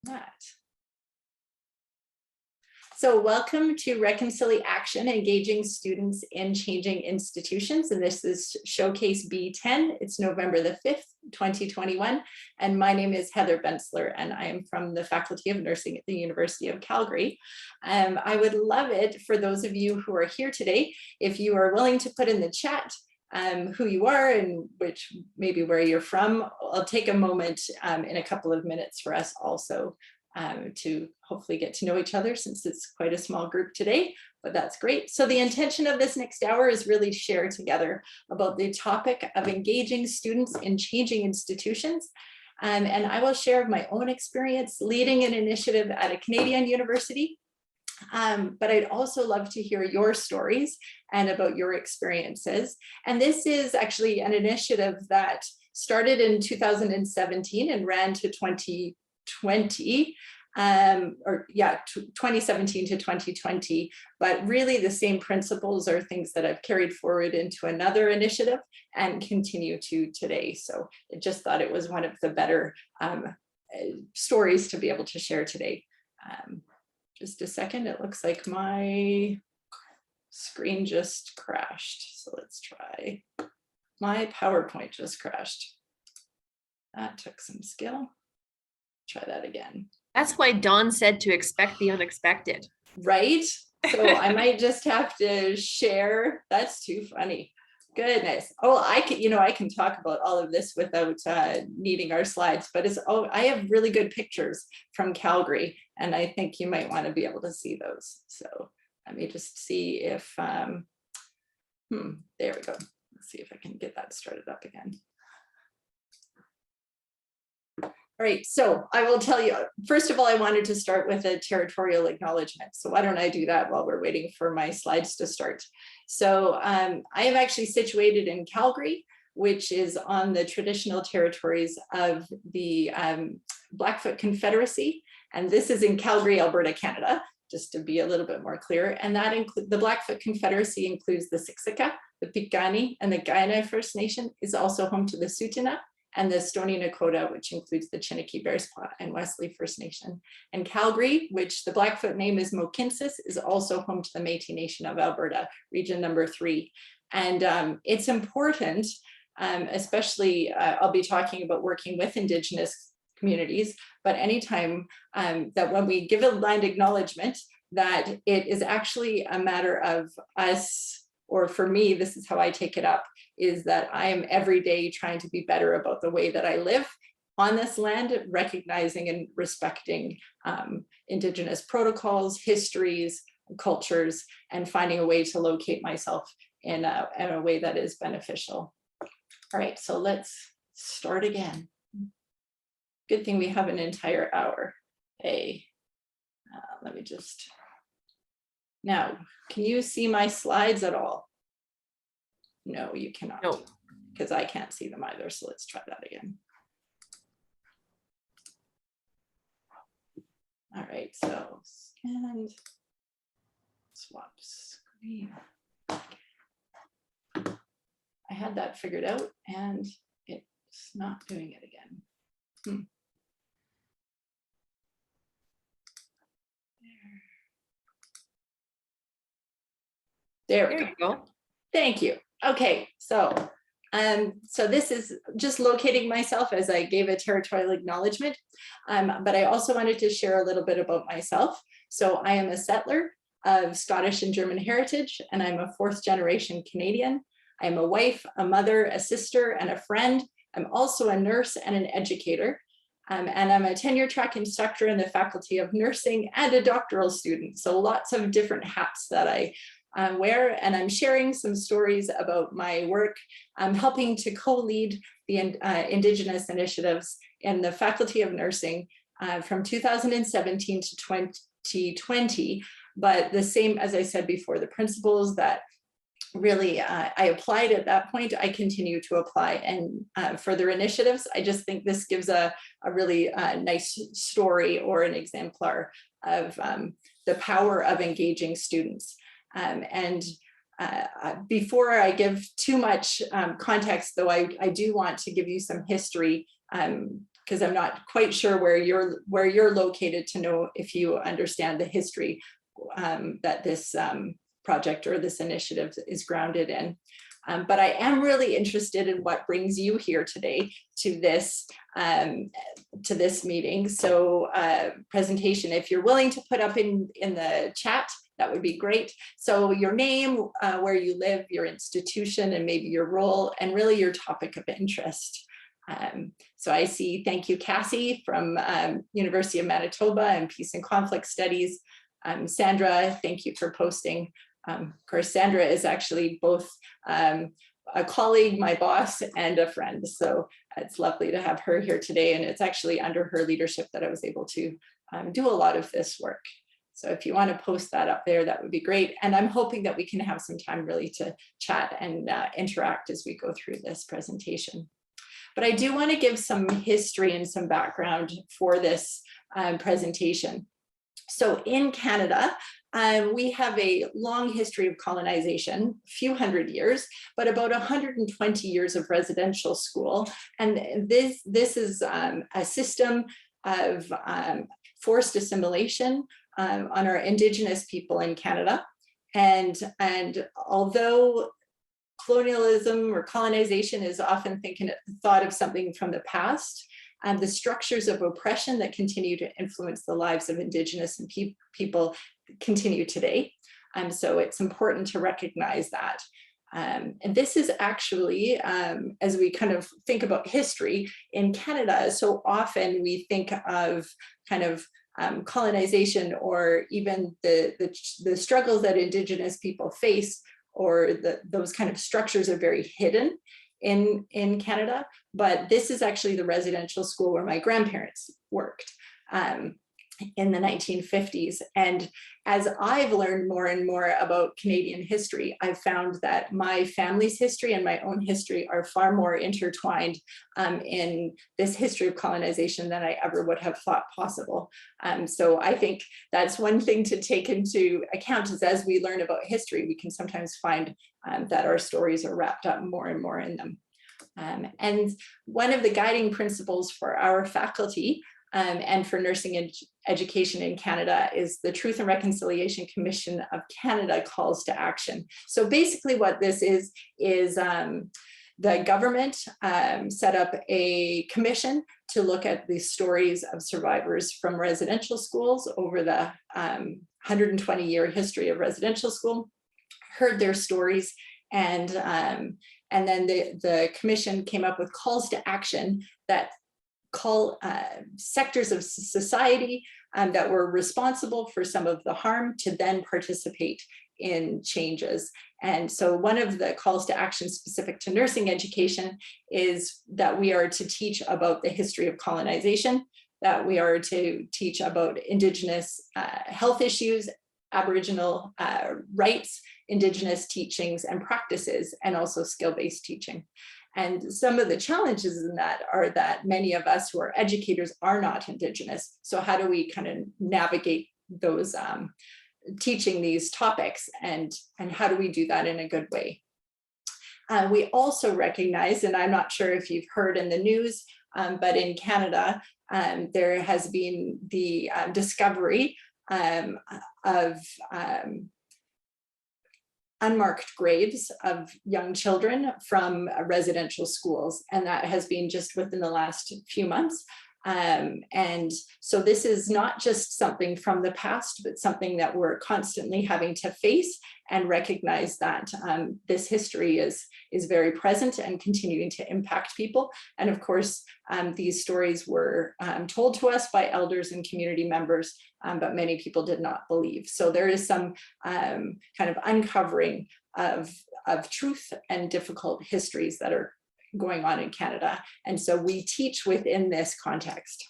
that. So welcome to Reconcili-action, engaging students in changing institutions. And this is Showcase B10. It's November the 5th, 2021. And my name is Heather Bensler, and I am from the Faculty of Nursing at the University of Calgary. I would love it for those of you who are here today, if you are willing to put in the chat who you are and maybe where you're from. I'll take a moment in a couple of minutes for us also to hopefully get to know each other, since it's quite a small group today, but that's great. So the intention of this next hour is really share together about the topic of engaging students in changing institutions. And I will share my own experience leading an initiative at a Canadian university. But I'd also love to hear your stories and about your experiences. And this is actually an initiative that started in 2017 and ran to 2020, 2017 to 2020, but really the same principles are things that I've carried forward into another initiative and continue to today. So I just thought it was one of the better stories to be able to share today. Just a second, it looks like my screen just crashed. So let's try. My PowerPoint just crashed. That took some skill. Try that again. That's why Dawn said to expect the unexpected. Right? So I might just have to share. That's too funny. Goodness. Oh, I can talk about all of this without needing our slides, but I have really good pictures from Calgary, and I think you might want to be able to see those. So let me just see if, there we go. Let's see if I can get that started up again. All right, so I will tell you, first of all, I wanted to start with a territorial acknowledgement. So why don't I do that while we're waiting for my slides to start. So I am actually situated in Calgary, which is on the traditional territories of the Blackfoot Confederacy. And this is in Calgary, Alberta, Canada, just to be a little bit more clear. And that includes the Blackfoot Confederacy includes the Siksika, the Piikani, and the Kainai First Nation, is also home to the Tsuut'ina, and the Stoney Nakoda, which includes the Chiniki, Bearspaw, and Wesley First Nation. And Calgary, which the Blackfoot name is Mohkinstsis, is also home to the Métis Nation of Alberta, region number 3. And it's important, especially I'll be talking about working with Indigenous communities, but anytime that when we give a land acknowledgement, that it is actually a matter of us, or for me, this is how I take it up, is that I am every day trying to be better about the way that I live on this land, recognizing and respecting Indigenous protocols, histories, cultures, and finding a way to locate myself in a way that is beneficial. All right, so let's start again. Good thing we have an entire hour. Hey, let me just, now, can you see my slides at all? No, you cannot. No, because I can't see them either. So let's try that again. All right, so scan, swap screen. I had that figured out and it's not doing it again. There we go. Thank you. Okay, so this is just locating myself as I gave a territorial acknowledgement, but I also wanted to share a little bit about myself. So I am a settler of Scottish and German heritage, and I'm a 4th generation Canadian. I'm a wife, a mother, a sister, and a friend. I'm also a nurse and an educator. And I'm a tenure-track instructor in the Faculty of Nursing and a doctoral student. So lots of different hats that I wear, and I'm sharing some stories about my work. I'm helping to co-lead the Indigenous Initiatives in the Faculty of Nursing from 2017 to 2020. But the same, as I said before, the principles that really I applied at that point, I continue to apply and further initiatives. I just think this gives a really nice story or an exemplar of the power of engaging students. Before I give too much context, though, I do want to give you some history because I'm not quite sure where you're located to know if you understand the history that this project or this initiative is grounded in. But I am really interested in what brings you here today to this meeting. So presentation, if you're willing to put up in the chat, that would be great. So your name, where you live, your institution, and maybe your role, and really your topic of interest. So I see, thank you, Cassie from University of Manitoba and Peace and Conflict Studies. Sandra, thank you for posting. Of course, Sandra is actually both a colleague, my boss, and a friend. So it's lovely to have her here today. And it's actually under her leadership that I was able to do a lot of this work. So if you want to post that up there, that would be great. And I'm hoping that we can have some time really to chat and interact as we go through this presentation. But I do want to give some history and some background for this presentation. So in Canada, we have a long history of colonization, a few hundred years, but about 120 years of residential school. And this is a system of forced assimilation on our Indigenous people in Canada. And although colonialism or colonization is often thought of something from the past, and the structures of oppression that continue to influence the lives of Indigenous and people continue today. So it's important to recognize that. And this is actually, as we kind of think about history in Canada, so often we think of kind of colonization or even the struggles that Indigenous people face, or those kind of structures are very hidden in Canada, but this is actually the residential school where my grandparents worked in the 1950s. And as I've learned more and more about Canadian history, I've found that my family's history and my own history are far more intertwined in this history of colonization than I ever would have thought possible. So I think that's one thing to take into account, is as we learn about history, we can sometimes find that our stories are wrapped up more and more in them. And one of the guiding principles for our faculty and for nursing education in Canada is the Truth and Reconciliation Commission of Canada Calls to Action. So basically what this is the government set up a commission to look at the stories of survivors from residential schools over the 120-year history of residential school, heard their stories, and then the commission came up with calls to action that call sectors of society that were responsible for some of the harm to then participate in changes. And so one of the calls to action specific to nursing education is that we are to teach about the history of colonization, that we are to teach about Indigenous health issues, Aboriginal rights, Indigenous teachings and practices, and also skill-based teaching. And some of the challenges in that are that many of us who are educators are not Indigenous. So how do we kind of navigate those teaching these topics, and how do we do that in a good way? We also recognize, and I'm not sure if you've heard in the news, but in Canada, there has been the discovery of unmarked graves of young children from residential schools. And that has been just within the last few months. And so this is not just something from the past, but something that we're constantly having to face and recognize that this history is very present and continuing to impact people. And of course, these stories were told to us by elders and community members, but many people did not believe. So there is some kind of uncovering of truth and difficult histories that are going on in Canada. And so we teach within this context.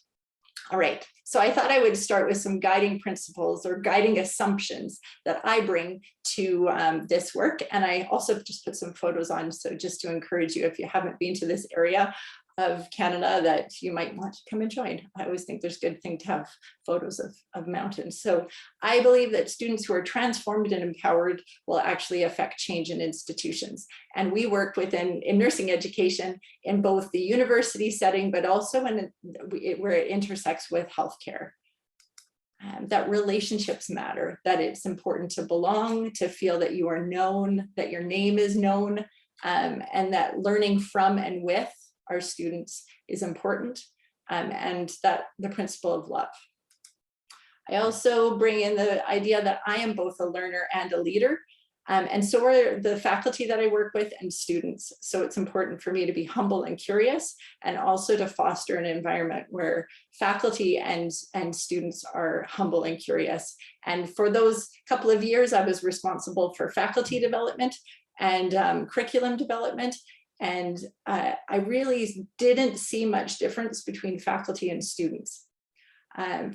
All right, so I thought I would start with some guiding principles or guiding assumptions that I bring to this work. And I also just put some photos on, so just to encourage you, if you haven't been to this area, of Canada that you might want to come and join. I always think there's a good thing to have photos of mountains. So I believe that students who are transformed and empowered will actually affect change in institutions. And we work in nursing education in both the university setting, but also where it intersects with healthcare. That relationships matter, that it's important to belong, to feel that you are known, that your name is known, and that learning from and with our students is important, and that the principle of love. I also bring in the idea that I am both a learner and a leader, and so are the faculty that I work with and students. So it's important for me to be humble and curious, and also to foster an environment where faculty and students are humble and curious. And for those couple of years, I was responsible for faculty development and curriculum development. And I really didn't see much difference between faculty and students.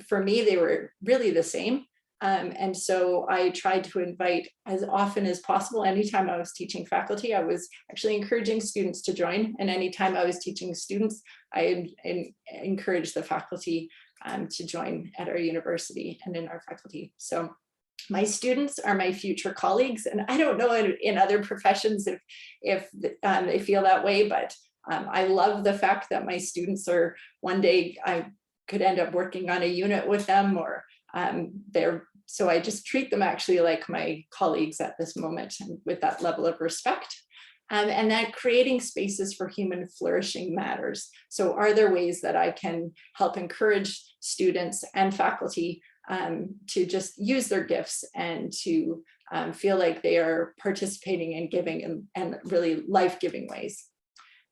For me, they were really the same. And so I tried to invite as often as possible. Anytime I was teaching faculty, I was actually encouraging students to join. And anytime I was teaching students, I encouraged the faculty to join at our university and in our faculty. So my students are my future colleagues, and I don't know in other professions if they feel that way, but I love the fact that my students are, one day I could end up working on a unit with them, or so I just treat them actually like my colleagues at this moment, and with that level of respect. And that creating spaces for human flourishing matters. So are there ways that I can help encourage students and faculty to just use their gifts and to feel like they are participating and giving in really life-giving ways?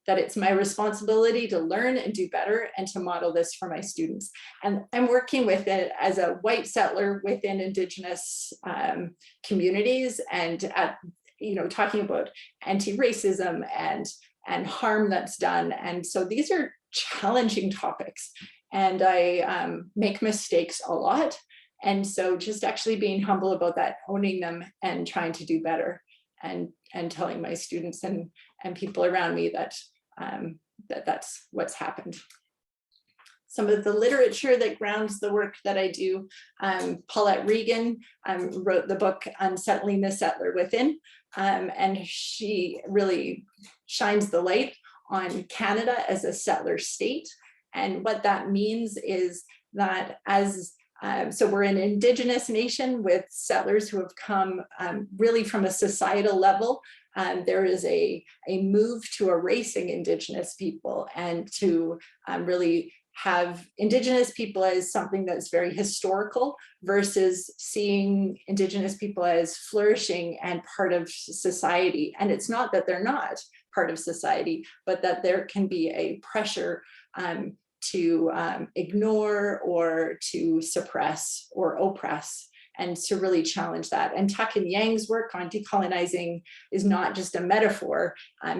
That it's my responsibility to learn and do better and to model this for my students. And I'm working with it as a white settler within Indigenous communities, and talking about anti-racism and harm that's done. And so these are challenging topics, and I make mistakes a lot. And so just actually being humble about that, owning them and trying to do better, and telling my students and people around me that that's what's happened. Some of the literature that grounds the work that I do, Paulette Regan wrote the book Unsettling the Settler Within, and she really shines the light on Canada as a settler state. And what that means is that so we're an Indigenous nation with settlers who have come really from a societal level. There is a move to erasing Indigenous people and to really have Indigenous people as something that's very historical, versus seeing Indigenous people as flourishing and part of society. And it's not that they're not part of society, but that there can be a pressure to ignore or to suppress or oppress, and to really challenge that. And Tuck and Yang's work on decolonizing is not just a metaphor,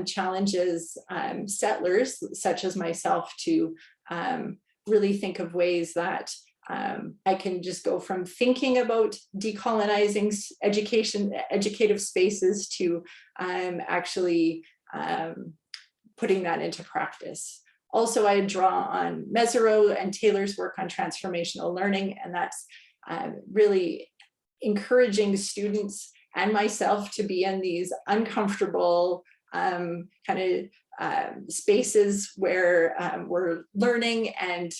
challenges settlers such as myself to really think of ways that I can just go from thinking about decolonizing educative spaces to actually putting that into practice. Also, I draw on Mesereau and Taylor's work on transformational learning, and that's really encouraging students and myself to be in these uncomfortable spaces where we're learning and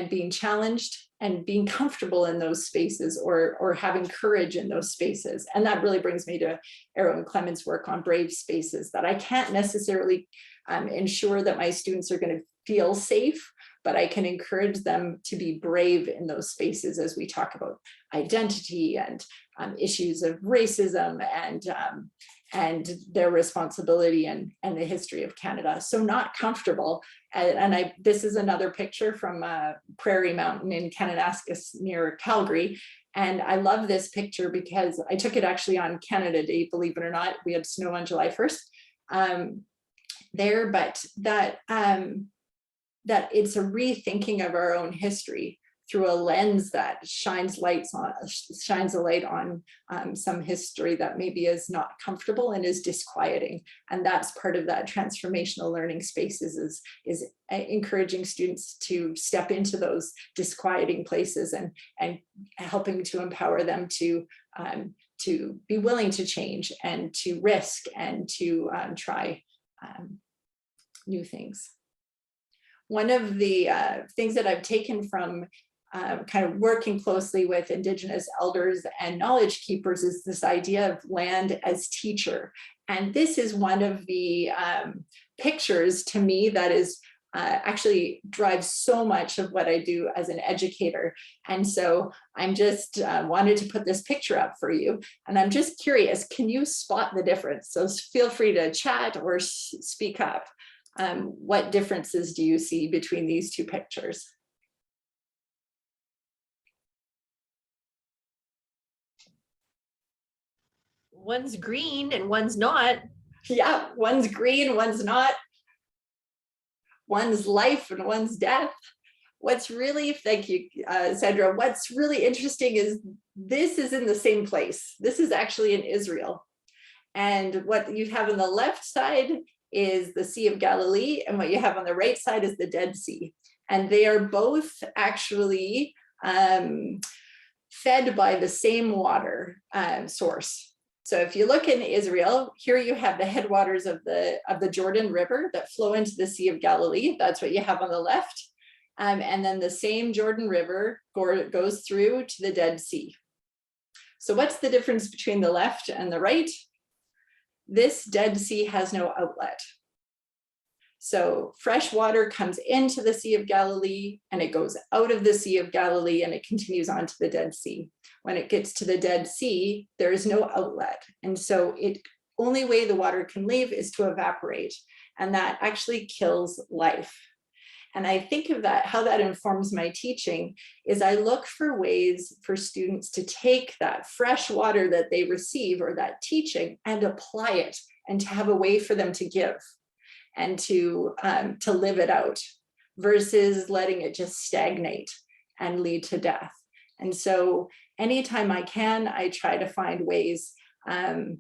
being challenged and being comfortable in those spaces, or having courage in those spaces. And that really brings me to Arrow and Clement's work on brave spaces, that I can't necessarily ensure that my students are going to feel safe, but I can encourage them to be brave in those spaces as we talk about identity and issues of racism and their responsibility and the history of Canada. So not comfortable. And this is another picture from Prairie Mountain in Kananaskis near Calgary. And I love this picture because I took it actually on Canada Day, believe it or not. We had snow on July 1st there, but that it's a rethinking of our own history, through a lens that shines a light on some history that maybe is not comfortable and is disquieting. And that's part of that transformational learning spaces, is encouraging students to step into those disquieting places and helping to empower them to be willing to change and to risk and to try new things. One of the things that I've taken from kind of working closely with Indigenous elders and knowledge keepers is this idea of land as teacher. And this is one of the pictures to me that is actually drives so much of what I do as an educator. And so I'm just wanted to put this picture up for you. And I'm just curious, can you spot the difference? So feel free to chat or speak up. What differences do you see between these two pictures? One's green and one's not. Yeah, one's green, one's not. One's life and one's death. What's really, thank you, Sandra, what's really interesting is this is in the same place. This is actually in Israel. And what you have on the left side is the Sea of Galilee, and what you have on the right side is the Dead Sea. And they are both actually fed by the same water source. So if you look in Israel, here you have the headwaters of the Jordan River that flow into the Sea of Galilee. That's what you have on the left. And then the same Jordan River goes through to the Dead Sea. So what's the difference between the left and the right? This Dead Sea has no outlet. So fresh water comes into the Sea of Galilee and it goes out of the Sea of Galilee and it continues on to the Dead Sea. When it gets to the Dead Sea, there is no outlet. And so the only way the water can leave is to evaporate. And that actually kills life. And I think of that, how that informs my teaching is I look for ways for students to take that fresh water that they receive or that teaching and apply it and to have a way for them to give and to live it out versus letting it just stagnate and lead to death. And so anytime I can, I try to find ways to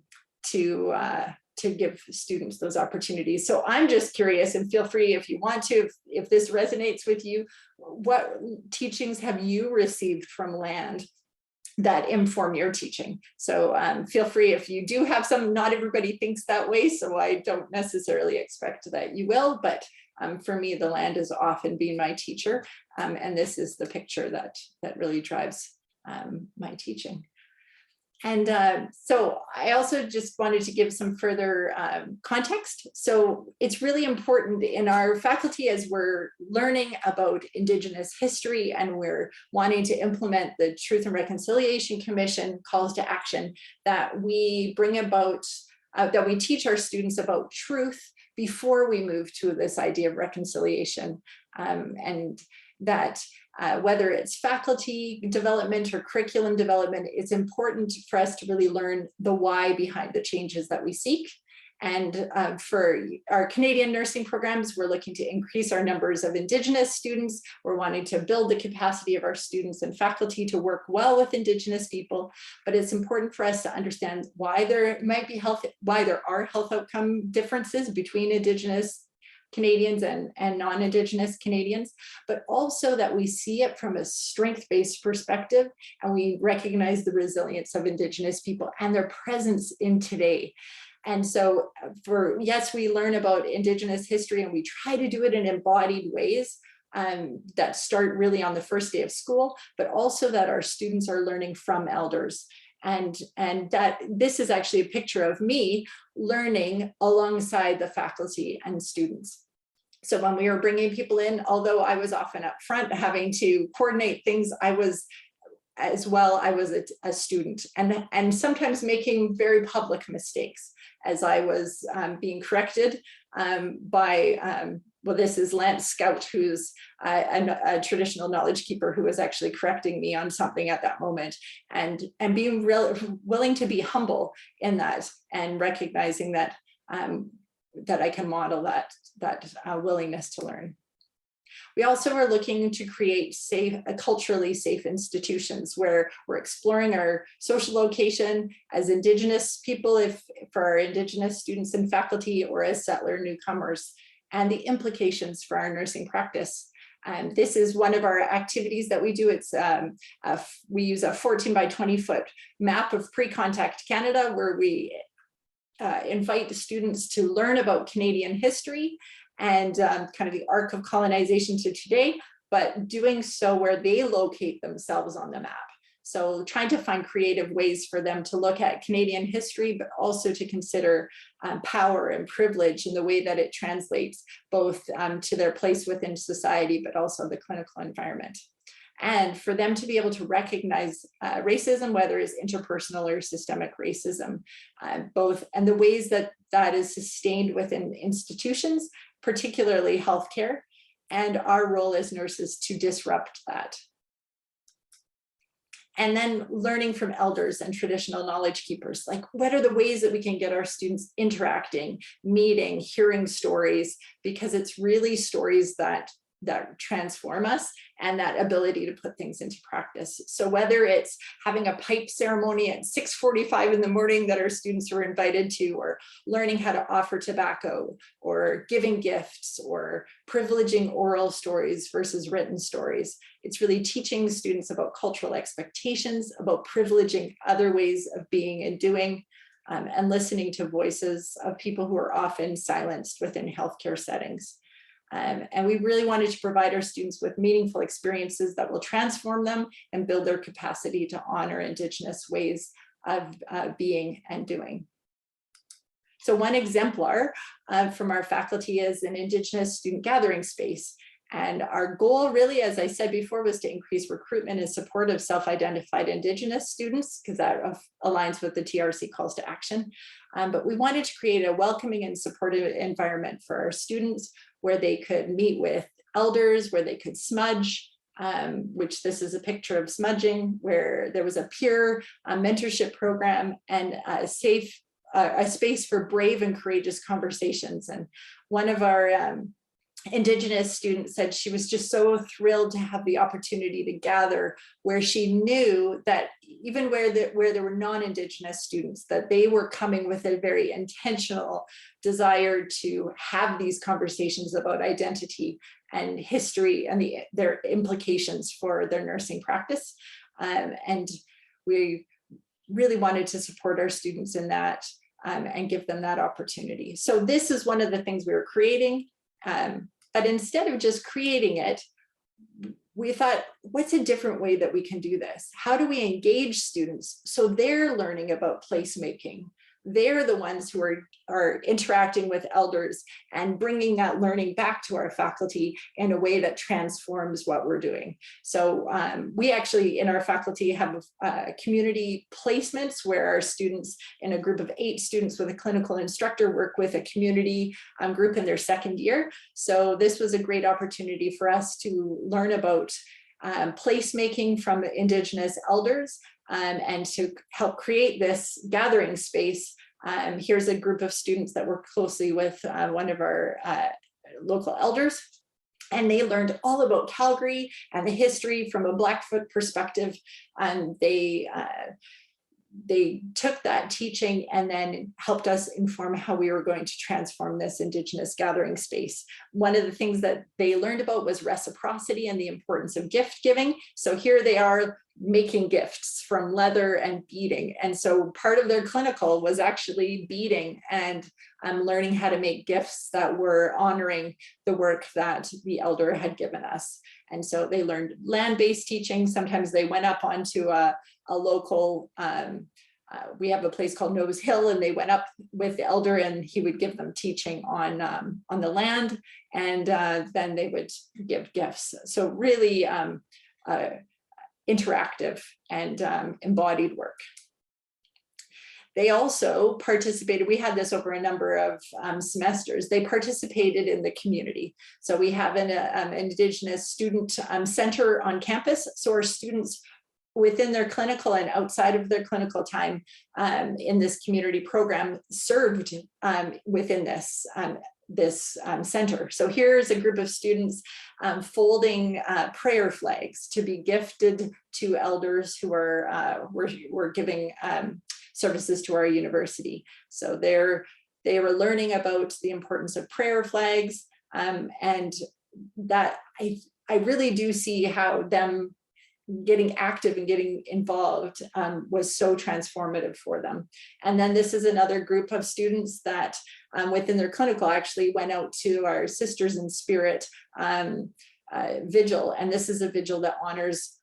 give students those opportunities. So I'm just curious, and feel free if you want to, if this resonates with you, what teachings have you received from land that inform your teaching? So feel free if you do have some. Not everybody thinks that way, so I don't necessarily expect that you will, but for me, the land has often been my teacher, and this is the picture that really drives my teaching. And so I also just wanted to give some further context. So it's really important in our faculty as we're learning about Indigenous history and we're wanting to implement the Truth and Reconciliation Commission calls to action, that we bring about, that we teach our students about truth before we move to this idea of reconciliation, and that whether it's faculty development or curriculum development, it's important for us to really learn the why behind the changes that we seek. And for our Canadian nursing programs, we're looking to increase our numbers of Indigenous students. We're wanting to build the capacity of our students and faculty to work well with Indigenous people. But it's important for us to understand why there might be why there are health outcome differences between Indigenous Canadians and non-Indigenous Canadians, but also that we see it from a strength-based perspective and we recognize the resilience of Indigenous people and their presence in today. And so yes, we learn about Indigenous history and we try to do it in embodied ways that start really on the first day of school, but also that our students are learning from elders. And that this is actually a picture of me learning alongside the faculty and students. So when we were bringing people in, although I was often up front having to coordinate things, I was a student and sometimes making very public mistakes as I was being corrected by, well, this is Lance Scout, who's a traditional knowledge keeper who was actually correcting me on something at that moment, and being willing to be humble in that and recognizing that that I can model that willingness to learn. We also are looking to create culturally safe institutions where we're exploring our social location as Indigenous people, for our Indigenous students and faculty, or as settler newcomers, and the implications for our nursing practice. This is one of our activities that we do. It's we use a 14 by 20 foot map of pre-contact Canada, where we invite the students to learn about Canadian history and kind of the arc of colonization to today, but doing so where they locate themselves on the map. So trying to find creative ways for them to look at Canadian history, but also to consider power and privilege in the way that it translates both to their place within society, but also the clinical environment. And for them to be able to recognize racism, whether it's interpersonal or systemic racism, both, and the ways that that is sustained within institutions, particularly healthcare, and our role as nurses to disrupt that. And then learning from elders and traditional knowledge keepers, like what are the ways that we can get our students interacting, meeting, hearing stories, because it's really stories that transform us, and that ability to put things into practice. So whether it's having a pipe ceremony at 6:45 in the morning that our students are invited to, or learning how to offer tobacco, or giving gifts, or privileging oral stories versus written stories, it's really teaching students about cultural expectations, about privileging other ways of being and doing, and listening to voices of people who are often silenced within healthcare settings. And we really wanted to provide our students with meaningful experiences that will transform them and build their capacity to honor Indigenous ways of being and doing. So one exemplar from our faculty is an Indigenous student gathering space. And our goal really, as I said before, was to increase recruitment and support of self-identified Indigenous students, because that aligns with the TRC Calls to Action. But we wanted to create a welcoming and supportive environment for our students, where they could meet with elders, where they could smudge, which this is a picture of smudging, where there was a peer mentorship program and a space for brave and courageous conversations. And one of our Indigenous students said she was just so thrilled to have the opportunity to gather, where she knew that even where there were non-Indigenous students, that they were coming with a very intentional desire to have these conversations about identity and history and their implications for their nursing practice. And we really wanted to support our students in that and give them that opportunity. So this is one of the things we were creating. But instead of just creating it, we thought, what's a different way that we can do this? How do we engage students so they're learning about placemaking? They're the ones who are interacting with elders and bringing that learning back to our faculty in a way that transforms what we're doing. So we actually, in our faculty, have community placements where our students, in a group of 8 students with a clinical instructor, work with a community group in their second year. So this was a great opportunity for us to learn about placemaking from Indigenous elders, and to help create this gathering space. Here's a group of students that work closely with one of our local elders, and they learned all about Calgary and the history from a Blackfoot perspective. And they took that teaching and then helped us inform how we were going to transform this Indigenous gathering space. One of the things that they learned about was reciprocity and the importance of gift giving. So here they are making gifts from leather and beading. And so part of their clinical was actually beading and learning how to make gifts that were honoring the work that the elder had given us. And so they learned land-based teaching. Sometimes they went up onto a local, we have a place called Nose Hill, and they went up with the elder and he would give them teaching on the land, and then they would give gifts. So really interactive and embodied work. They also participated, we had this over a number of semesters, they participated in the community. So we have an Indigenous student center on campus. So our students within their clinical and outside of their clinical time in this community program served within this this center. So here's a group of students folding prayer flags to be gifted to elders who are were giving services to our university. So they were learning about the importance of prayer flags, and that I really do see how them getting active and getting involved was so transformative for them. And then this is another group of students that within their clinical actually went out to our Sisters in Spirit vigil. And this is a vigil that honors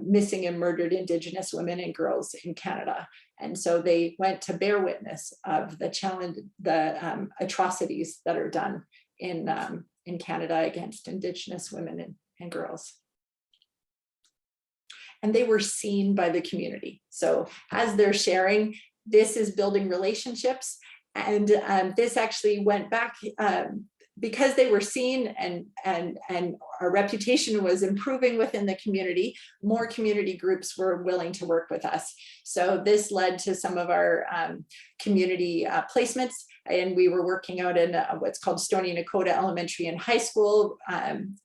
missing and murdered Indigenous women and girls in Canada. And so they went to bear witness of the challenge, the atrocities that are done in Canada against Indigenous women and girls. And they were seen by the community. So as they're sharing, this is building relationships. And this actually went back because they were seen and our reputation was improving within the community. More community groups were willing to work with us. So this led to some of our community placements. And we were working out in what's called Stony Nakota Elementary and High School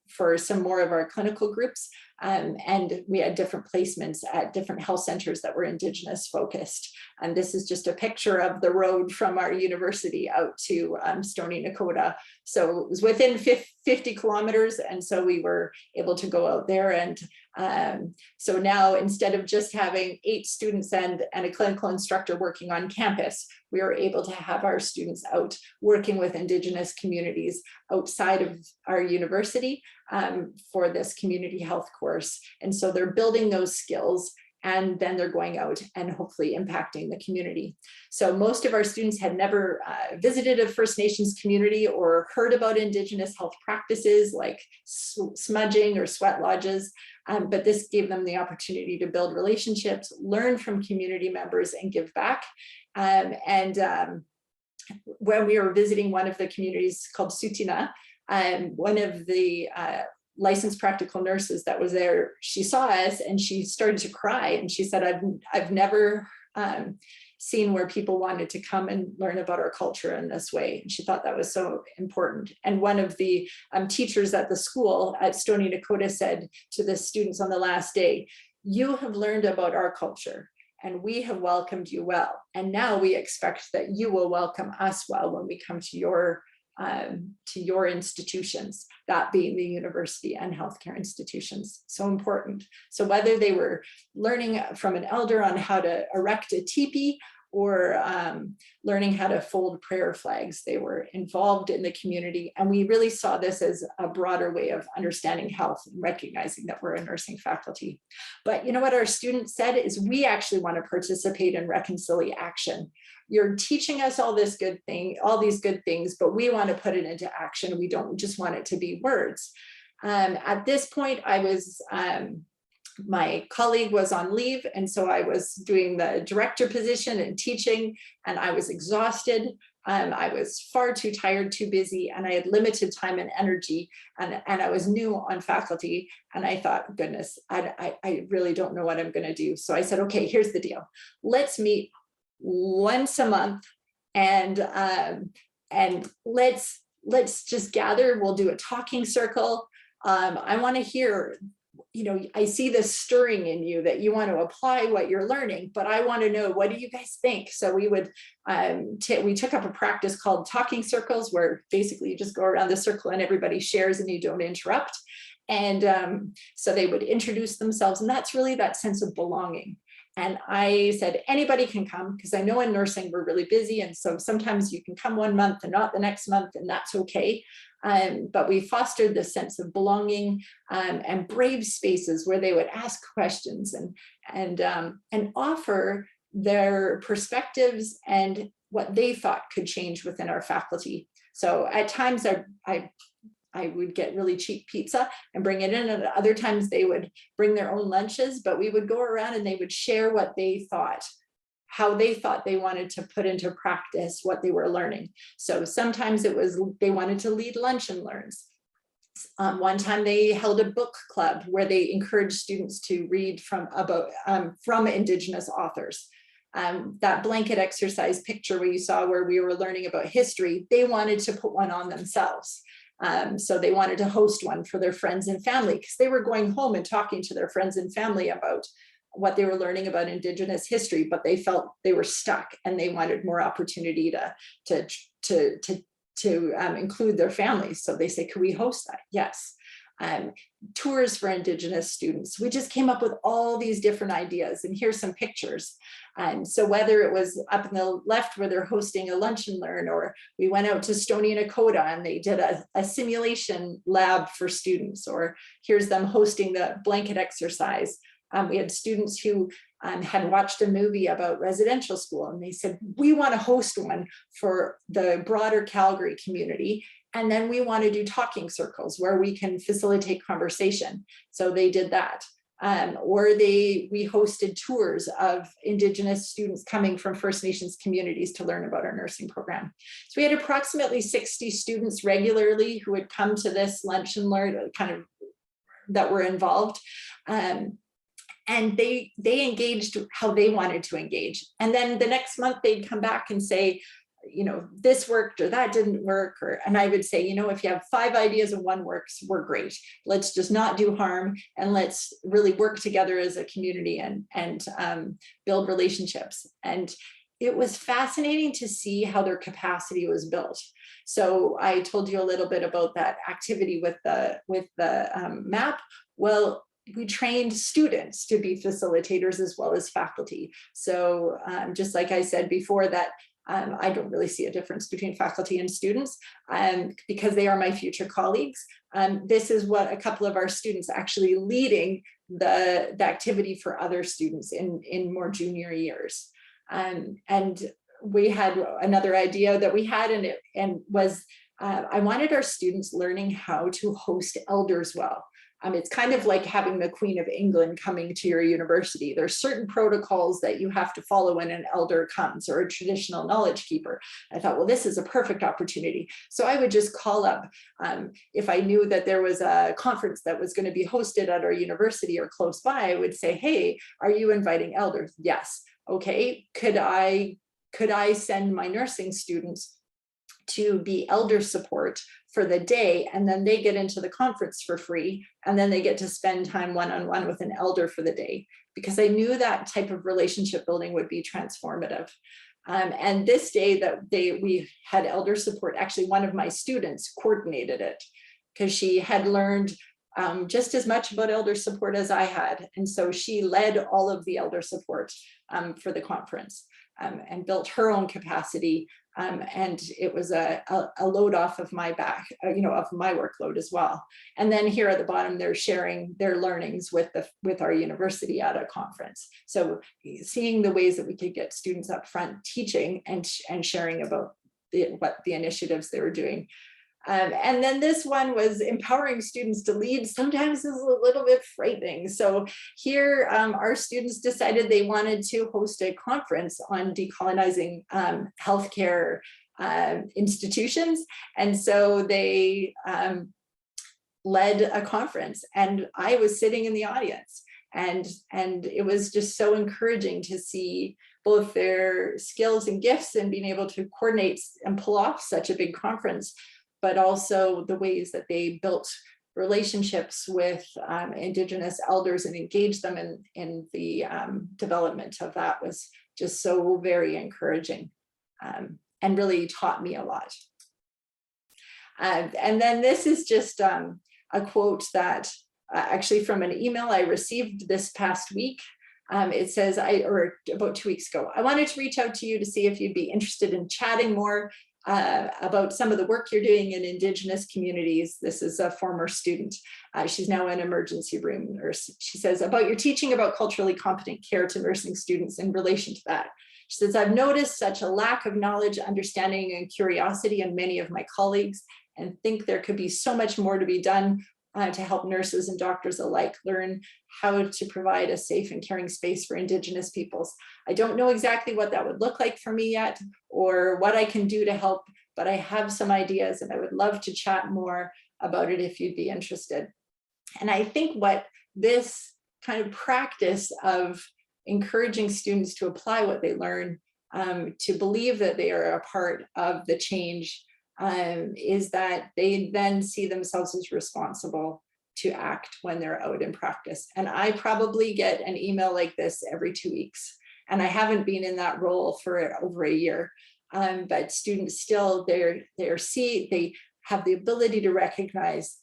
for some more of our clinical groups. And we had different placements at different health centers that were Indigenous focused. And this is just a picture of the road from our university out to Stony Nakota. So it was within 50 kilometers. And so we were able to go out there. And so now instead of just having 8 students and a clinical instructor working on campus, we are able to have our students out working with Indigenous communities outside of our university for this community health course. And so they're building those skills, and then they're going out and hopefully impacting the community. So most of our students had never visited a First Nations community or heard about Indigenous health practices like smudging or sweat lodges, but this gave them the opportunity to build relationships, learn from community members, and give back. When we were visiting one of the communities called Sutina, one of the licensed practical nurses that was there, she saw us and she started to cry, and she said, I've never seen where people wanted to come and learn about our culture in this way. And she thought that was so important. And one of the teachers at the school at Stony Nakota said to the students on the last day, "You have learned about our culture, and we have welcomed you well. And now we expect that you will welcome us well when we come to your institutions," that being the university and healthcare institutions. So important. So whether they were learning from an elder on how to erect a teepee or learning how to fold prayer flags, they were involved in the community. And we really saw this as a broader way of understanding health and recognizing that we're a nursing faculty. But you know what our students said is, we actually want to participate in Reconcili-action. You're teaching us all these good things, but we want to put it into action. We don't just want it to be words. At this point, my colleague was on leave, and so I was doing the director position and teaching, and I was exhausted. I was far too tired, too busy, and I had limited time and energy, and I was new on faculty, and I thought, goodness, I really don't know what I'm going to do. So I said, okay, here's the deal. Let's meet once a month, and let's just gather. We'll do a talking circle. I want to hear, I see this stirring in you that you want to apply what you're learning, but I want to know, what do you guys think? So we would, we took up a practice called talking circles, where basically you just go around the circle and everybody shares and you don't interrupt. And so they would introduce themselves, and that's really that sense of belonging. And I said, anybody can come, because I know in nursing we're really busy. And so sometimes you can come one month and not the next month, and that's okay. But we fostered this sense of belonging and brave spaces where they would ask questions and offer their perspectives and what they thought could change within our faculty. So at times I would get really cheap pizza and bring it in, and at other times they would bring their own lunches, but we would go around and they would share what they thought, how they thought they wanted to put into practice what they were learning. So sometimes it was they wanted to lead lunch and learns. One time they held a book club where they encouraged students to read from Indigenous authors. that blanket exercise picture where you saw where we were learning about history, they wanted to put one on themselves. So they wanted to host one for their friends and family because they were going home and talking to their friends and family about what they were learning about Indigenous history, but they felt they were stuck and they wanted more opportunity to include their families. So they say, could we host that? Yes. Tours for Indigenous students. We just came up with all these different ideas, and here's some pictures. So whether it was up in the left where they're hosting a lunch and learn, or we went out to Stony Nakota and they did a simulation lab for students, or here's them hosting the blanket exercise. We had students who had watched a movie about residential school, and they said, we want to host one for the broader Calgary community. And then we want to do talking circles where we can facilitate conversation. So they did that. Or we hosted tours of Indigenous students coming from First Nations communities to learn about our nursing program. So we had approximately 60 students regularly who would come to this lunch and learn that were involved. And they engaged how they wanted to engage. And then the next month they'd come back and say, this worked or that didn't work. And I would say, if you have 5 ideas and one works, we're great. Let's just not do harm, and let's really work together as a community and build relationships. And it was fascinating to see how their capacity was built. So I told you a little bit about that activity with the map. Well, we trained students to be facilitators as well as faculty. So just like I said before, that I don't really see a difference between faculty and students because they are my future colleagues. This is what a couple of our students actually leading the activity for other students in more junior years. And we had another idea that we had, and was I wanted our students learning how to host elders well. It's kind of like having the Queen of England coming to your university. There's certain protocols that you have to follow when an elder comes, or a traditional knowledge keeper. I thought, well, this is a perfect opportunity. So I would just call up if I knew that there was a conference that was going to be hosted at our university or close by. I would say, hey, are you inviting elders? Yes. Okay. Could I send my nursing students to be elder support for the day, and then they get into the conference for free, and then they get to spend time one-on-one with an elder for the day, because I knew that type of relationship building would be transformative. And this day that we had elder support, actually one of my students coordinated it because she had learned just as much about elder support as I had. And so she led all of the elder support for the conference and built her own capacity. And it was a load off of my back, of my workload as well. And then here at the bottom, they're sharing their learnings with our university at a conference. So seeing the ways that we could get students up front teaching and sharing about what the initiatives they were doing. And then this one was empowering students to lead. Sometimes is a little bit frightening. So here our students decided they wanted to host a conference on decolonizing healthcare institutions. And so they led a conference, and I was sitting in the audience. And it was just so encouraging to see both their skills and gifts and being able to coordinate and pull off such a big conference, but also the ways that they built relationships with Indigenous elders and engaged them in the development of that was just so very encouraging and really taught me a lot. And then this is just a quote that actually from an email I received this past week. It says, or about 2 weeks ago, I wanted to reach out to you to see if you'd be interested in chatting more about some of the work you're doing in Indigenous communities. This is a former student. She's now an emergency room nurse. She says, about your teaching about culturally competent care to nursing students in relation to that. She says, I've noticed such a lack of knowledge, understanding, and curiosity in many of my colleagues, and think there could be so much more to be done to help nurses and doctors alike learn how to provide a safe and caring space for Indigenous peoples. I don't know exactly what that would look like for me yet, or what I can do to help, but I have some ideas, and I would love to chat more about it if you'd be interested. And I think what this kind of practice of encouraging students to apply what they learn, to believe that they are a part of the change, is that they then see themselves as responsible to act when they're out in practice. And I probably get an email like this every 2 weeks. And I haven't been in that role for over a year. But students still, they have the ability to recognize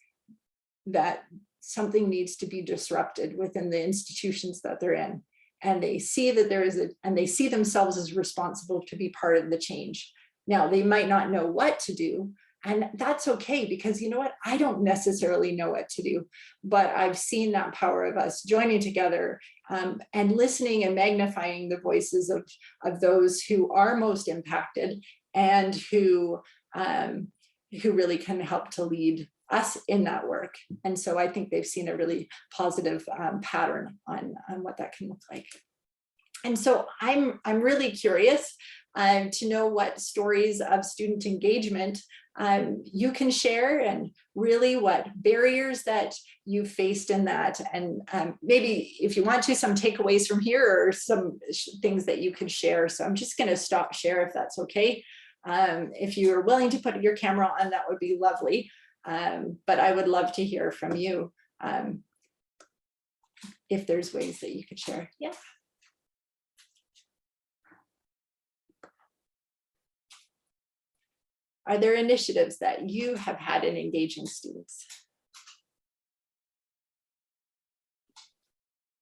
that something needs to be disrupted within the institutions that they're in. And they see that and they see themselves as responsible to be part of the change. Now, they might not know what to do, and that's okay, because you know what? I don't necessarily know what to do, but I've seen that power of us joining together, and listening and magnifying the voices of those who are most impacted and who really can help to lead us in that work. And so I think they've seen a really positive pattern on what that can look like. And so I'm really curious to know what stories of student engagement you can share, and really what barriers that you faced in that, and maybe if you want to, some takeaways from here or some things that you could share. So I'm just going to stop share if that's okay. If you're willing to put your camera on, that would be lovely. But I would love to hear from you if there's ways that you could share. Yeah. Are there initiatives that you have had in engaging students?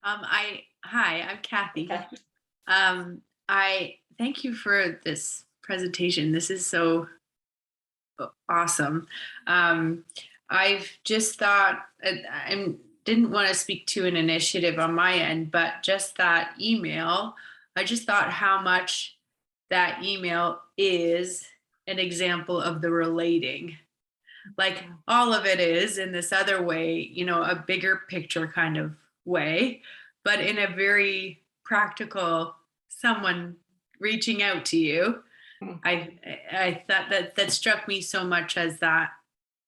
Hi, I'm Kathy. Okay. I thank you for this presentation. This is so awesome. I've just thought, I didn't want to speak to an initiative on my end, but just that email, I just thought how much that email is an example of the relating. Like all of it is in this other way, you know, a bigger picture kind of way, but in a very practical, someone reaching out to you. I thought that struck me so much as that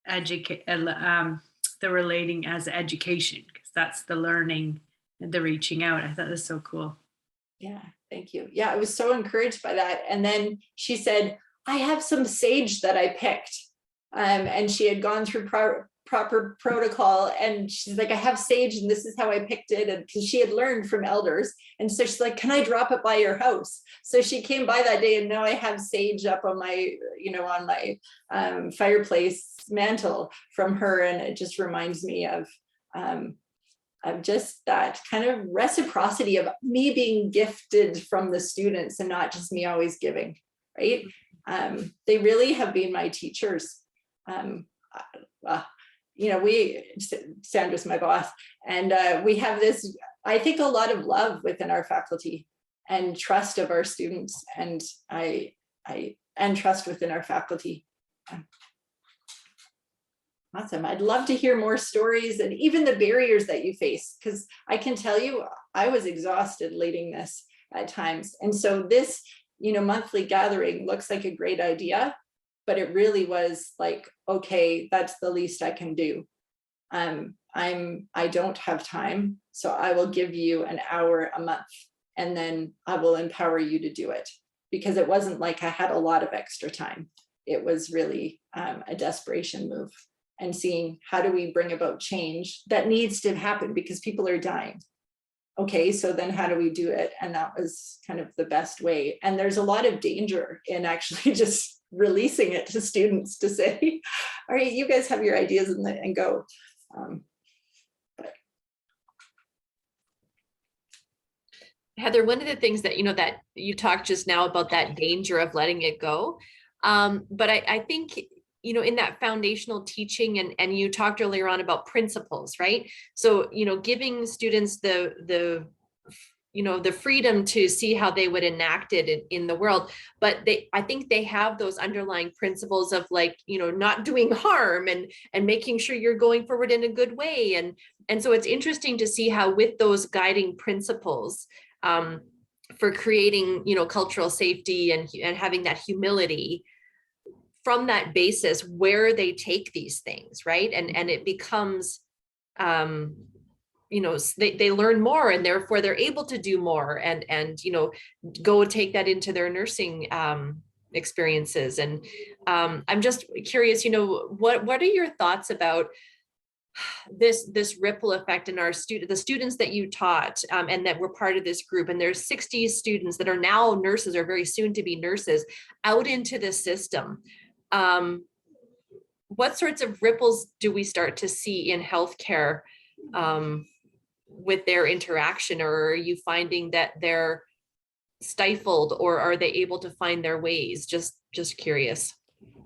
the relating as education, because that's the learning and the reaching out. I thought that was so cool. Yeah, thank you. Yeah, I was so encouraged by that. And then she said, I have some sage that I picked. And she had gone through proper protocol, and she's like, I have sage and this is how I picked it. And because she had learned from elders. And so she's like, can I drop it by your house? So she came by that day, and now I have sage up on my, on my fireplace mantle from her. And it just reminds me of just that kind of reciprocity of me being gifted from the students and not just me always giving, right? They really have been my teachers. Sandra's my boss, and we have this, I think, a lot of love within our faculty and trust of our students, and and trust within our faculty. Awesome. I'd love to hear more stories and even the barriers that you face, because I can tell you I was exhausted leading this at times. And so this, monthly gathering looks like a great idea, but it really was like, okay, that's the least I can do. I don't have time, so I will give you an hour a month, and then I will empower you to do it, because it wasn't like I had a lot of extra time. It was really a desperation move, and seeing how do we bring about change that needs to happen because people are dying. Okay, so then how do we do it? And that was kind of the best way. And there's a lot of danger in actually just releasing it to students to say, all right, you guys have your ideas and go. Heather, one of the things that, that you talked just now about that danger of letting it go. But I think, in that foundational teaching, and you talked earlier on about principles, right? So, giving students the freedom to see how they would enact it in the world. But I think they have those underlying principles of not doing harm and making sure you're going forward in a good way. And so it's interesting to see how with those guiding principles for creating, cultural safety and having that humility, from that basis, where they take these things, right? And it becomes they learn more, and therefore they're able to do more and go take that into their nursing experiences. And I'm just curious, what are your thoughts about this ripple effect in the students that you taught and that were part of this group? And there's 60 students that are now nurses or very soon to be nurses out into the system. What sorts of ripples do we start to see in healthcare with their interaction? Or are you finding that they're stifled, or are they able to find their ways? Just curious.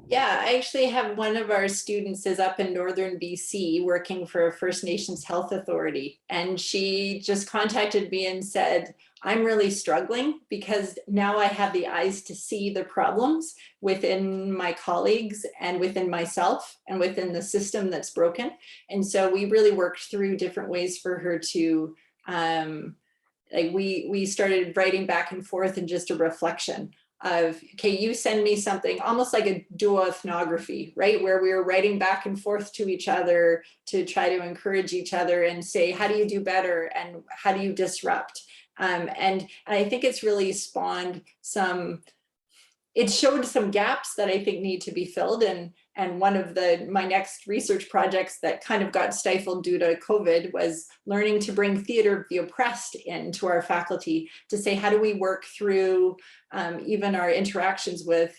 Yeah, I actually have one of our students is up in northern BC working for a First Nations Health Authority. And she just contacted me and said, I'm really struggling because now I have the eyes to see the problems within my colleagues and within myself and within the system that's broken. And so we really worked through different ways for her to, we started writing back and forth and just a reflection of, okay, you send me something, almost like a duo-ethnography, right? Where we were writing back and forth to each other to try to encourage each other and say, how do you do better? And how do you disrupt? And I think it's really spawned it showed some gaps that I think need to be filled. And one of my next research projects that kind of got stifled due to COVID was learning to bring theater of the oppressed into our faculty to say, how do we work through even our interactions within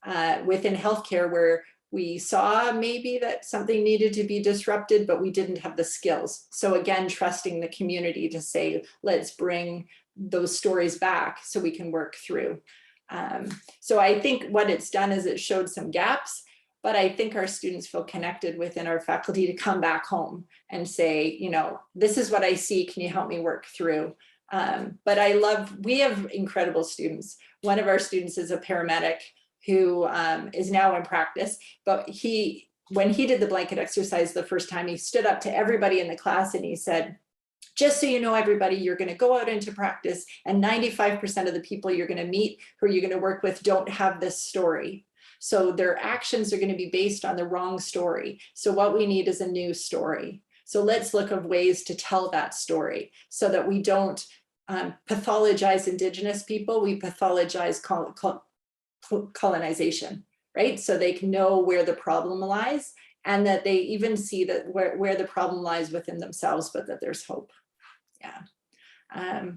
healthcare, where we saw maybe that something needed to be disrupted, but we didn't have the skills. So again, trusting the community to say, let's bring those stories back so we can work through. So I think what it's done is it showed some gaps, but I think our students feel connected within our faculty to come back home and say, this is what I see, can you help me work through? But we have incredible students. One of our students is a paramedic who is now in practice, but when he did the blanket exercise the first time, he stood up to everybody in the class and he said, just so you know, everybody, you're going to go out into practice and 95% of the people you're going to meet, who you're going to work with, don't have this story. So their actions are going to be based on the wrong story. So what we need is a new story. So let's look at ways to tell that story so that we don't pathologize Indigenous people, we pathologize colonization, right? So they can know where the problem lies and that they even see that where the problem lies within themselves, but that there's hope. Yeah.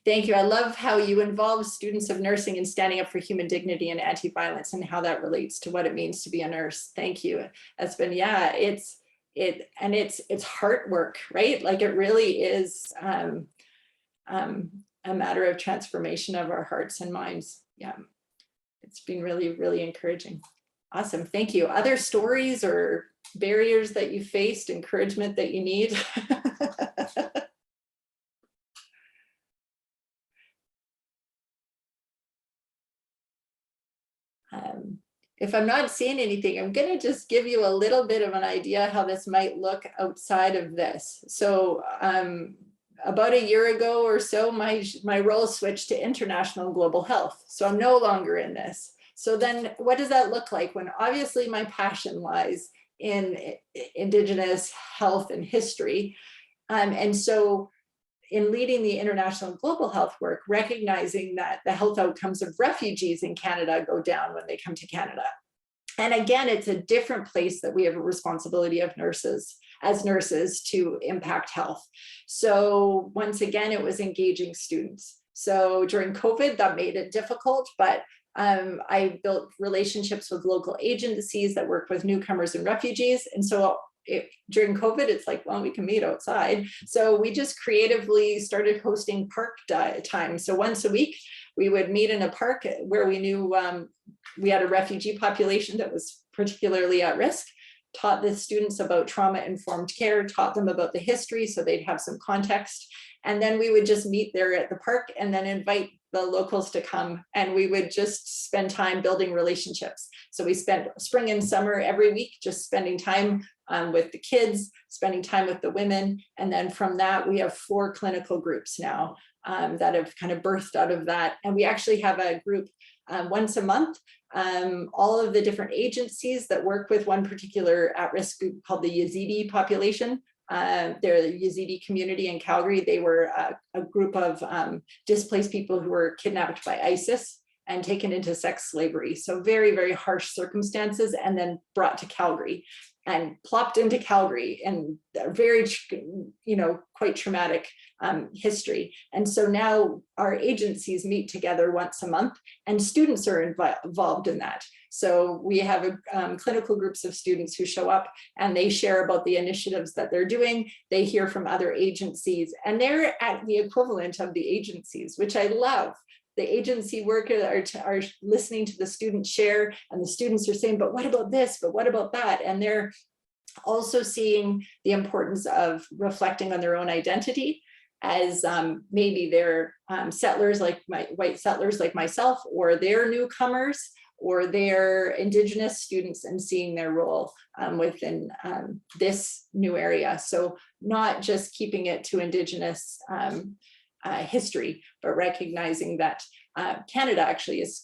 Thank you. I love how you involve students of nursing in standing up for human dignity and anti-violence and how that relates to what it means to be a nurse. Thank you. That's been, yeah, it's heart work, right? Like it really is a matter of transformation of our hearts and minds. Yeah, it's been really, really encouraging. Awesome. Thank you. Other stories or barriers that you faced, encouragement that you need? If I'm not seeing anything, I'm going to just give you a little bit of an idea how this might look outside of this. So about a year ago or so, my role switched to international and global health. So I'm no longer in this. So then what does that look like when obviously my passion lies in Indigenous health and history? And so in leading the international and global health work, recognizing that the health outcomes of refugees in Canada go down when they come to Canada. And again, it's a different place that we have a responsibility of as nurses to impact health. So once again, it was engaging students. So during COVID, that made it difficult, but I built relationships with local agencies that work with newcomers and refugees. And so during COVID, it's like, well, we can meet outside. So we just creatively started hosting park time. So once a week, we would meet in a park where we knew we had a refugee population that was particularly at risk, taught the students about trauma-informed care, taught them about the history so they'd have some context. And then we would just meet there at the park and then invite the locals to come, and we would just spend time building relationships. So we spent spring and summer every week just spending time with the kids, spending time with the women. And then from that, we have 4 clinical groups now that have kind of birthed out of that. And we actually have a group once a month. All of the different agencies that work with one particular at-risk group called the Yazidi population They're the Yazidi community in Calgary. They were a group of displaced people who were kidnapped by ISIS and taken into sex slavery. So very, very harsh circumstances, and then brought to Calgary and plopped into Calgary, and a very, quite traumatic history. And so now our agencies meet together once a month, and students are involved in that. So we have clinical groups of students who show up, and they share about the initiatives that they're doing. They hear from other agencies, and they're at the equivalent of the agencies, which I love. The agency workers are listening to the students share, and the students are saying, but what about this? But what about that? And they're also seeing the importance of reflecting on their own identity as maybe they're settlers, like white settlers like myself, or they're newcomers, or they're Indigenous students, and seeing their role within this new area. So not just keeping it to Indigenous history, but recognizing that Canada actually is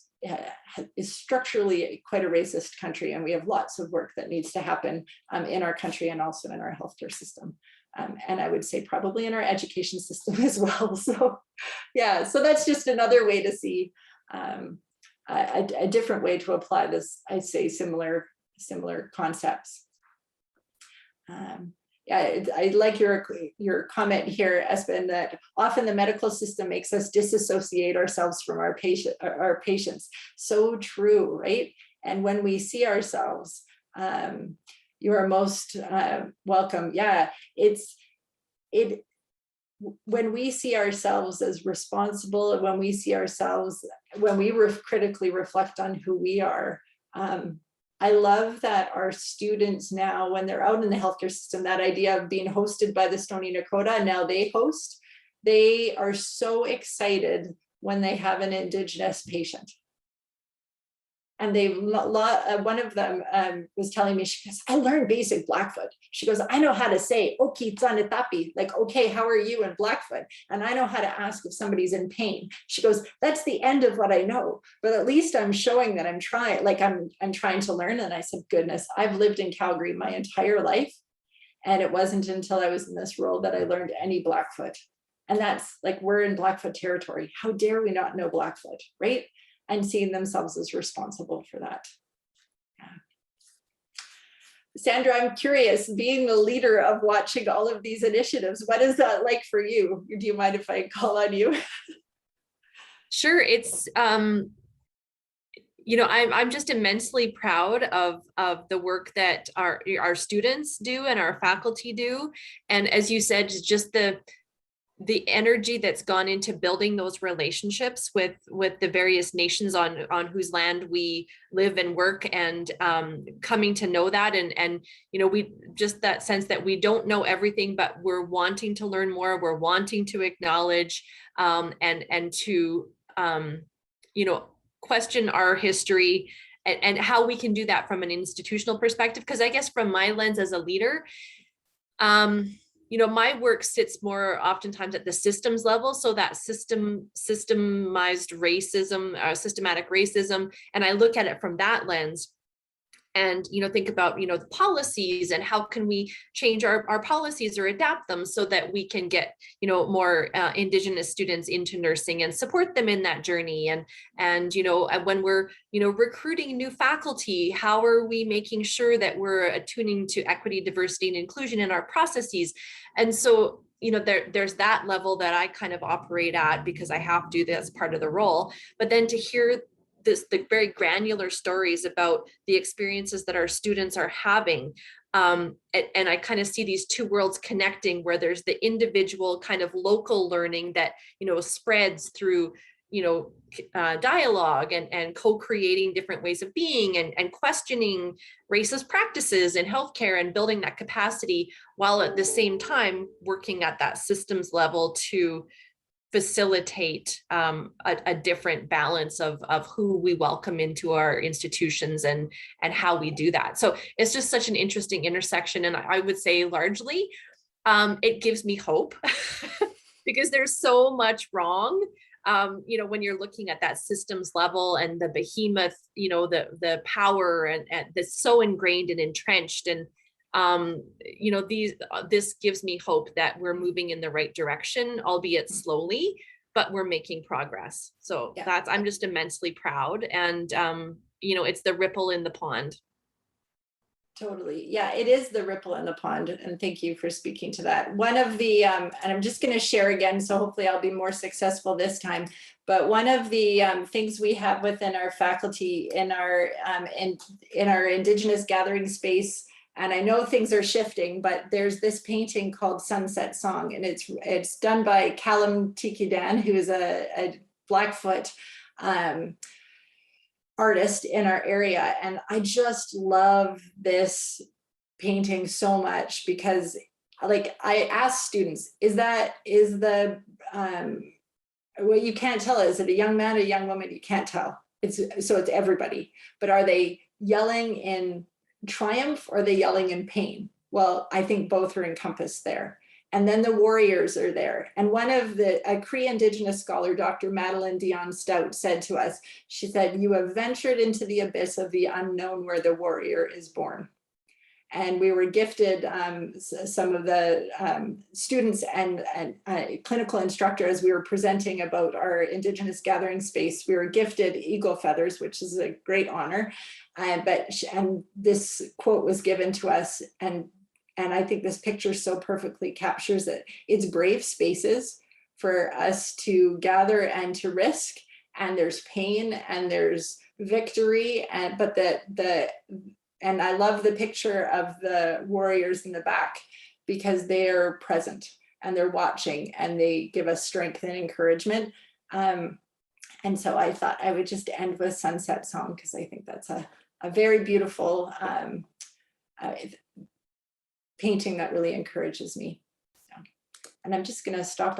structurally quite a racist country, and we have lots of work that needs to happen in our country and also in our healthcare system. And I would say probably in our education system as well. So yeah, so that's just another way to see a different way to apply this, I'd say similar concepts. Yeah, I like your comment here, Espen, that often the medical system makes us disassociate ourselves from our patients. So true, right? And when we see ourselves, you are most welcome. Yeah, when we see ourselves as responsible, when we see ourselves, when we critically reflect on who we are, I love that our students now, when they're out in the healthcare system, that idea of being hosted by the Stoney Nakoda, now they host, they are so excited when they have an Indigenous patient. And one of them was telling me, she goes, I learned basic Blackfoot. She goes, I know how to say, Oki Tsanetapi, like, okay, how are you in Blackfoot? And I know how to ask if somebody's in pain. She goes, that's the end of what I know, but at least I'm showing that I'm trying, like I'm trying to learn. And I said, goodness, I've lived in Calgary my entire life. And it wasn't until I was in this role that I learned any Blackfoot. And that's like, we're in Blackfoot territory. How dare we not know Blackfoot, right? And seeing themselves as responsible for that. Yeah. Sandra, I'm curious, being the leader of watching all of these initiatives, what is that like for you? Do you mind if I call on you? Sure. It's, I'm just immensely proud of the work that our students do and our faculty do. And as you said, just the energy that's gone into building those relationships with the various nations on whose land we live and work, and coming to know that, and we just that sense that we don't know everything, but we're wanting to learn more, we're wanting to acknowledge and to question our history, and how we can do that from an institutional perspective. Because I guess from my lens as a leader, my work sits more oftentimes at the systems level. So that systemized racism, systematic racism, and I look at it from that lens. And think about the policies, and how can we change our policies or adapt them so that we can get more Indigenous students into nursing and support them in that journey. And when we're recruiting new faculty, how are we making sure that we're attuning to equity, diversity, and inclusion in our processes? And so there's that level that I kind of operate at, because I have to do that as part of the role. But then to hear the very granular stories about the experiences that our students are having. And I kind of see these two worlds connecting, where there's the individual kind of local learning that, spreads through, dialogue and co-creating different ways of being, and questioning racist practices in healthcare and building that capacity, while at the same time working at that systems level to facilitate a different balance of who we welcome into our institutions and how we do that. So it's just such an interesting intersection. And I would say largely it gives me hope because there's so much wrong. When you're looking at that systems level and the behemoth, the power and that's so ingrained and entrenched. And you know, this gives me hope that we're moving in the right direction, albeit slowly, but we're making progress. So Yeah. I'm just immensely proud. And, you know, it's the ripple in the pond. Totally. Yeah, it is the ripple in the pond. And thank you for speaking to that. One of the, and I'm just going to share again, so hopefully I'll be more successful this time. But one of the things we have within our faculty in our Indigenous gathering space, and I know things are shifting, but there's this painting called Sunset Song, and it's done by Callum Tikidan, who is a Blackfoot artist in our area. And I just love this painting so much because, like, I ask students, what you can't tell, is it a young man, a young woman? You can't tell. So it's everybody. But are they yelling in triumph or are they yelling in pain? Well, I think both are encompassed there. And then the warriors are there. And a Cree Indigenous scholar, Dr. Madeline Dion Stout, said to us, she said, "You have ventured into the abyss of the unknown where the warrior is born." And we were gifted, some of the students and clinical instructor, as we were presenting about our Indigenous gathering space, we were gifted eagle feathers, which is a great honor. And this quote was given to us, and I think this picture so perfectly captures it. It's brave spaces for us to gather and to risk, and there's pain and there's victory, and I love the picture of the warriors in the back because they're present and they're watching and they give us strength and encouragement. And so I thought I would just end with Sunset Song because I think that's a very beautiful painting that really encourages me. So, and I'm just going to stop